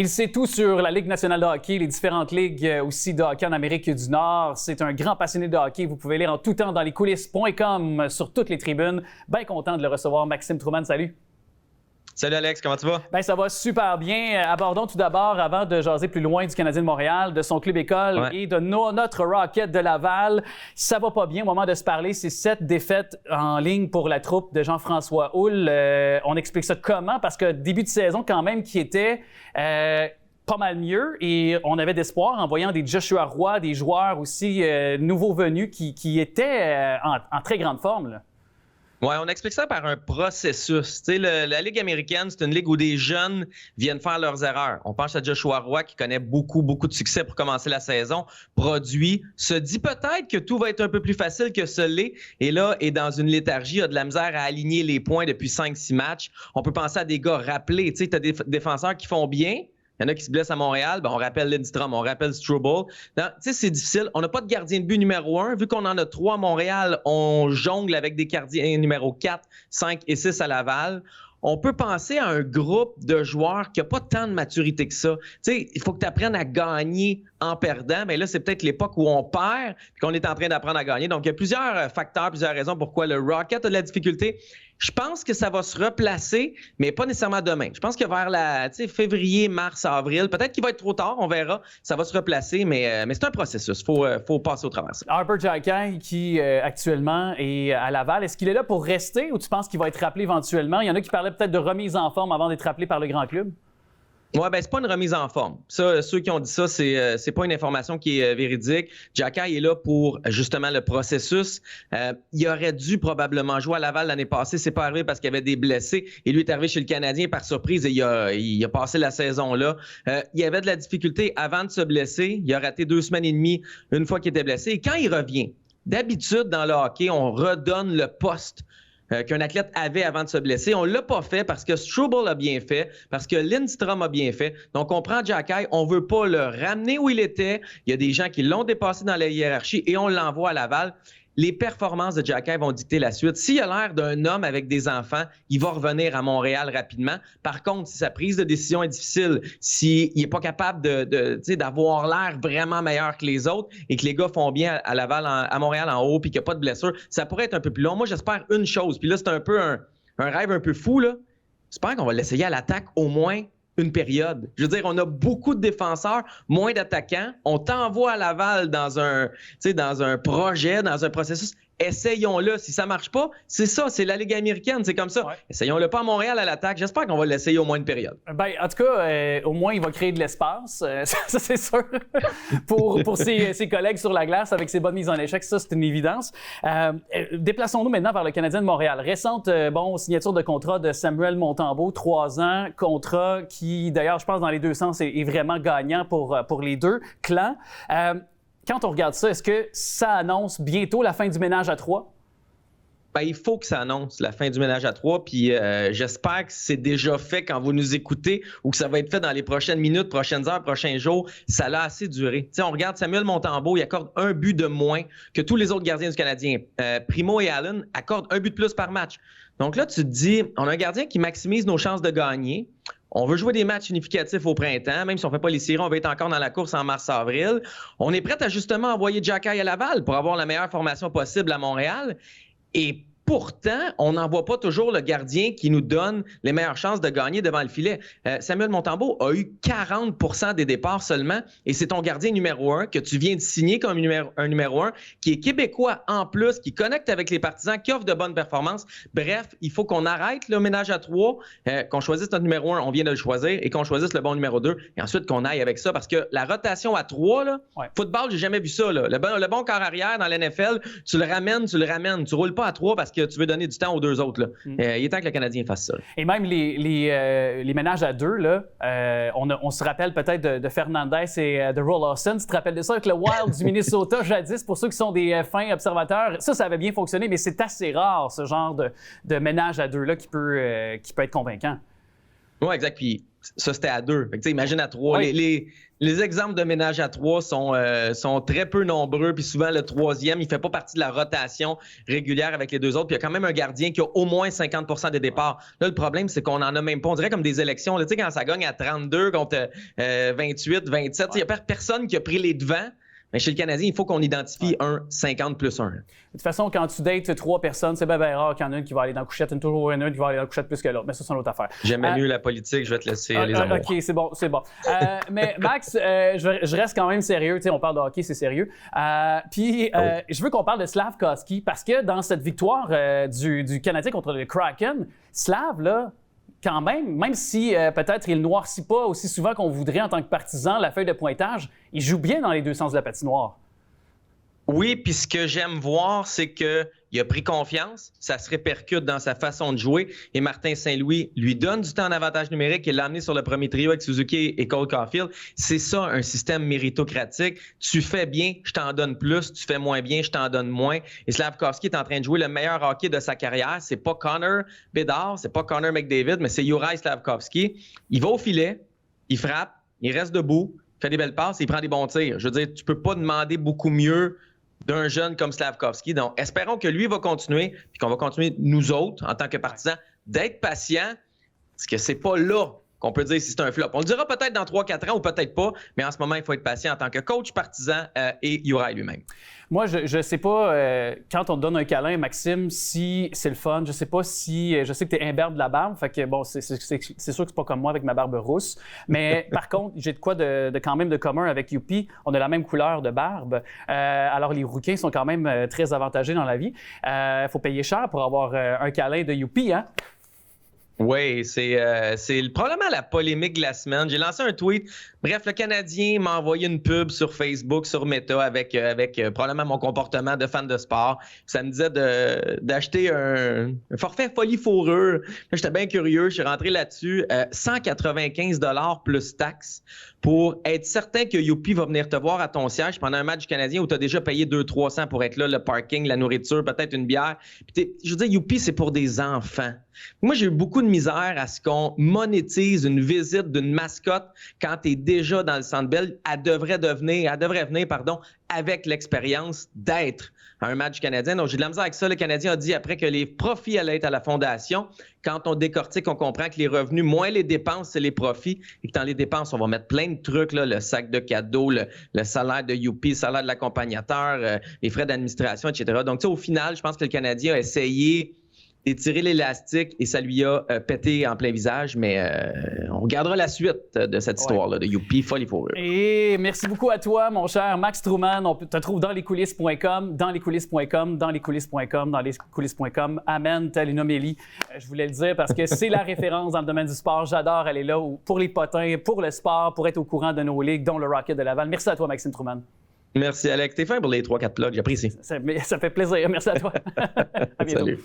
Il sait tout sur la Ligue nationale de hockey, les différentes ligues aussi de hockey en Amérique du Nord. C'est un grand passionné de hockey. Vous pouvez lire en tout temps dans lescoulisses.com sur toutes les tribunes. Bien content de le recevoir. Maxime Trouman, salut. Salut Alex, comment tu vas? Bien, ça va super bien. Abordons tout d'abord, avant de jaser plus loin du Canadien de Montréal, de son club école et de notre Rocket de Laval. Ça va pas bien au moment de se parler. C'est 7 défaites en ligne pour la troupe de Jean-François Houle. On explique ça comment? Parce que début de saison quand même qui était pas mal mieux et on avait d'espoir en voyant des Joshua Roy, des joueurs aussi nouveaux venus qui étaient en très grande forme, là. Oui, on explique ça par un processus. Tu sais, la Ligue américaine, c'est une ligue où des jeunes viennent faire leurs erreurs. On pense à Joshua Roy, qui connaît beaucoup de succès pour commencer la saison, produit, se dit peut-être que tout va être un peu plus facile que ce l'est, et là, est dans une léthargie, a de la misère à aligner les points depuis 5-6 matchs. On peut penser à des gars rappelés. Tu sais, tu as des défenseurs qui font bien. Il y en a qui se blessent à Montréal, ben on rappelle Lindstrom, on rappelle Struble. Tu sais, c'est difficile. On n'a pas de gardien de but numéro 1. Vu qu'on en a 3 à Montréal, on jongle avec des gardiens numéro 4, 5 et 6 à Laval. On peut penser à un groupe de joueurs qui n'a pas tant de maturité que ça. Tu sais, il faut que tu apprennes à gagner en perdant. Mais là, c'est peut-être l'époque où on perd et qu'on est en train d'apprendre à gagner. Donc, il y a plusieurs facteurs, plusieurs raisons pourquoi le Rocket a de la difficulté. Je pense que ça va se replacer, mais pas nécessairement demain. Je pense que vers février, mars, avril, peut-être qu'il va être trop tard, on verra. Ça va se replacer, mais c'est un processus. Faut passer au travers. Harper Xhekaj, qui actuellement est à Laval, est-ce qu'il est là pour rester ou tu penses qu'il va être rappelé éventuellement? Il y en a qui parlaient peut-être de remise en forme avant d'être rappelé par le grand club. Ouais, ben c'est pas une remise en forme. Ça, ceux qui ont dit ça, c'est pas une information qui est véridique. Xhekaj est là pour justement le processus. Il aurait dû probablement jouer à Laval l'année passée. C'est pas arrivé parce qu'il y avait des blessés. Et lui est arrivé chez le Canadien par surprise et il a passé la saison là. Il y avait de la difficulté avant de se blesser. Il a raté 2 semaines et demie une fois qu'il était blessé. Et quand il revient, d'habitude dans le hockey, on redonne le poste qu'un athlète avait avant de se blesser. On l'a pas fait parce que Struble a bien fait, parce que Lindstrom a bien fait. Donc, on prend Xhekaj, on veut pas le ramener où il était. Il y a des gens qui l'ont dépassé dans la hiérarchie et on l'envoie à Laval. Les performances de Xhekaj vont dicter la suite. S'il a l'air d'un homme avec des enfants, il va revenir à Montréal rapidement. Par contre, si sa prise de décision est difficile, s'il n'est pas capable d'avoir l'air vraiment meilleur que les autres et que les gars font bien à Laval, à Montréal en haut, puis qu'il n'y a pas de blessure, ça pourrait être un peu plus long. Moi, j'espère une chose, puis là, c'est un peu un rêve un peu fou, là. J'espère qu'on va l'essayer à l'attaque au moins une période. Je veux dire, on a beaucoup de défenseurs, moins d'attaquants. On t'envoie à Laval dans un projet, dans un processus. Essayons-le. Si ça marche pas, c'est ça, c'est la Ligue américaine, c'est comme ça. Ouais. Essayons-le pas à Montréal à l'attaque. J'espère qu'on va l'essayer au moins une période. Ben, en tout cas, au moins, il va créer de l'espace, ça c'est sûr, pour ses collègues sur la glace avec ses bonnes mises en échec. Ça, c'est une évidence. Déplaçons-nous maintenant vers le Canadien de Montréal. Récente signature de contrat de Samuel Montembeault, 3 ans, contrat qui, d'ailleurs, je pense, dans les deux sens, est vraiment gagnant pour les deux clans. Quand on regarde ça, est-ce que ça annonce bientôt la fin du ménage à 3? Ben, il faut que ça annonce la fin du ménage à 3, puis j'espère que c'est déjà fait quand vous nous écoutez ou que ça va être fait dans les prochaines minutes, prochaines heures, prochains jours. Ça l'a assez duré. T'sais, on regarde Samuel Montembeault, il accorde 1 but de moins que tous les autres gardiens du Canadien. Primo et Allen accordent 1 but de plus par match. Donc là, tu te dis, on a un gardien qui maximise nos chances de gagner. On veut jouer des matchs significatifs au printemps, même si on ne fait pas les séries, on va être encore dans la course en mars-avril. On est prêt à justement envoyer Xhekaj à Laval pour avoir la meilleure formation possible à Montréal. Et pourtant, on n'envoie pas toujours le gardien qui nous donne les meilleures chances de gagner devant le filet. Samuel Montembeault a eu 40% des départs seulement, et c'est ton gardien numéro 1 que tu viens de signer comme un numéro 1, qui est québécois en plus, qui connecte avec les partisans, qui offre de bonnes performances. Bref, il faut qu'on arrête le ménage à 3, qu'on choisisse notre numéro 1, on vient de le choisir, et qu'on choisisse le bon numéro 2, et ensuite qu'on aille avec ça, parce que la rotation à 3, là, football, j'ai jamais vu ça. Là. Le bon corps arrière dans l'NFL, tu le ramènes. Tu roules pas à 3 parce que tu veux donner du temps aux 2 autres. Là. Il est temps que le Canadien fasse ça. Là. Et même les ménages à 2, là, on se rappelle peut-être de Fernandez et de Roll Lawson. Tu te rappelles de ça avec le Wild du Minnesota jadis, pour ceux qui sont des fins observateurs. Ça avait bien fonctionné, mais c'est assez rare, ce genre de ménage à 2 là qui peut être convaincant. Oui, exact. Puis Ça, c'était à 2. Fait que, imagine à 3. Oui. Les exemples de ménage à 3 sont très peu nombreux. Puis souvent, le troisième, il fait pas partie de la rotation régulière avec les deux autres. Puis il y a quand même un gardien qui a au moins 50 des départs. Là, le problème, c'est qu'on en a même pas. On dirait comme des élections. Là, quand ça gagne à 32 contre 28, 27, il n'y a personne qui a pris les devants. Mais chez le Canadien, il faut qu'on identifie un 50 plus 1. De toute façon, quand tu dates 3 personnes, c'est bien rare qu'il y en a une qui va aller dans la couchette. Il y en a toujours une qui va aller dans la couchette plus que l'autre. Mais ça, c'est une autre affaire. J'aimais mieux la politique. Je vais te laisser les amours. OK, c'est bon, c'est bon. Mais Max, je reste quand même sérieux. Tu sais, on parle de hockey, c'est sérieux. Je veux qu'on parle de Slafkovský parce que dans cette victoire du Canadien contre le Kraken, Slav, là, quand même si peut-être il ne noircit pas aussi souvent qu'on voudrait en tant que partisan la feuille de pointage, il joue bien dans les deux sens de la patinoire. Oui, puis ce que j'aime voir, c'est qu'il a pris confiance, ça se répercute dans sa façon de jouer et Martin Saint-Louis lui donne du temps en avantage numérique et l'a amené sur le premier trio avec Suzuki et Cole Caulfield. C'est ça, un système méritocratique. Tu fais bien, je t'en donne plus. Tu fais moins bien, je t'en donne moins. Et Slafkovský est en train de jouer le meilleur hockey de sa carrière. C'est pas Connor Bedard, c'est pas Connor McDavid, mais c'est Juraj Slafkovský. Il va au filet, il frappe, il reste debout, il fait des belles passes, il prend des bons tirs. Je veux dire, tu peux pas demander beaucoup mieux d'un jeune comme Slafkovský. Donc, espérons que lui va continuer, puis qu'on va continuer, nous autres, en tant que partisans, d'être patients, parce que c'est pas là qu'on peut dire si c'est un flop. On le dira peut-être dans 3-4 ans ou peut-être pas, mais en ce moment, il faut être patient en tant que coach, partisan et Juraj lui-même. Moi, je sais pas, quand on te donne un câlin, Maxime, si c'est le fun. Je sais pas si... je sais que tu es imberbe de la barbe, fait que bon, c'est sûr que c'est pas comme moi avec ma barbe rousse. Mais par contre, j'ai de quoi quand même de commun avec Youpi. On a la même couleur de barbe. Alors, les Rouquins sont quand même très avantagés dans la vie. Faut payer cher pour avoir un câlin de Youpi, hein? Oui, c'est probablement la polémique de la semaine. J'ai lancé un tweet. Bref, le Canadien m'a envoyé une pub sur Facebook, sur Meta, avec probablement mon comportement de fan de sport. Ça me disait d'acheter un forfait folie fourrure. J'étais bien curieux. Je suis rentré là-dessus. 195 $ plus taxes pour être certain que Youpi va venir te voir à ton siège pendant un match du Canadien où tu as déjà payé 200-300 pour être là, le parking, la nourriture, peut-être une bière. Puis je veux dire, Youpi, c'est pour des enfants. Moi, j'ai eu beaucoup de misère à ce qu'on monétise une visite d'une mascotte quand tu es déjà dans le Centre Bell. Elle devrait venir, avec l'expérience d'être à un match canadien. Donc, j'ai de la misère avec ça. Le Canadien a dit après que les profits allaient être à la fondation. Quand on décortique, on comprend que les revenus, moins les dépenses, c'est les profits. Et que dans les dépenses, on va mettre plein de trucs, là, le sac de cadeaux, le salaire de Youpi, le salaire de l'accompagnateur, les frais d'administration, etc. Donc, au final, je pense que le Canadien a essayé d'étirer l'élastique et ça lui a pété en plein visage, mais on regardera la suite de cette histoire-là de Youpi, folie fourrure. Et merci beaucoup à toi, mon cher Max Truman. On te trouve dans lescoulisses.com, dans lescoulisses.com, dans lescoulisses.com, dans lescoulisses.com. Amen, telle une homélie. Je voulais le dire parce que c'est la référence dans le domaine du sport. J'adore aller là pour les potins, pour le sport, pour être au courant de nos ligues, dont le Rocket de Laval. Merci à toi, Maxime Truman. Merci, Alex. T'es fin pour les 3-4 plugs, j'apprécie. Ça fait plaisir. Merci à toi. À bientôt. Salut.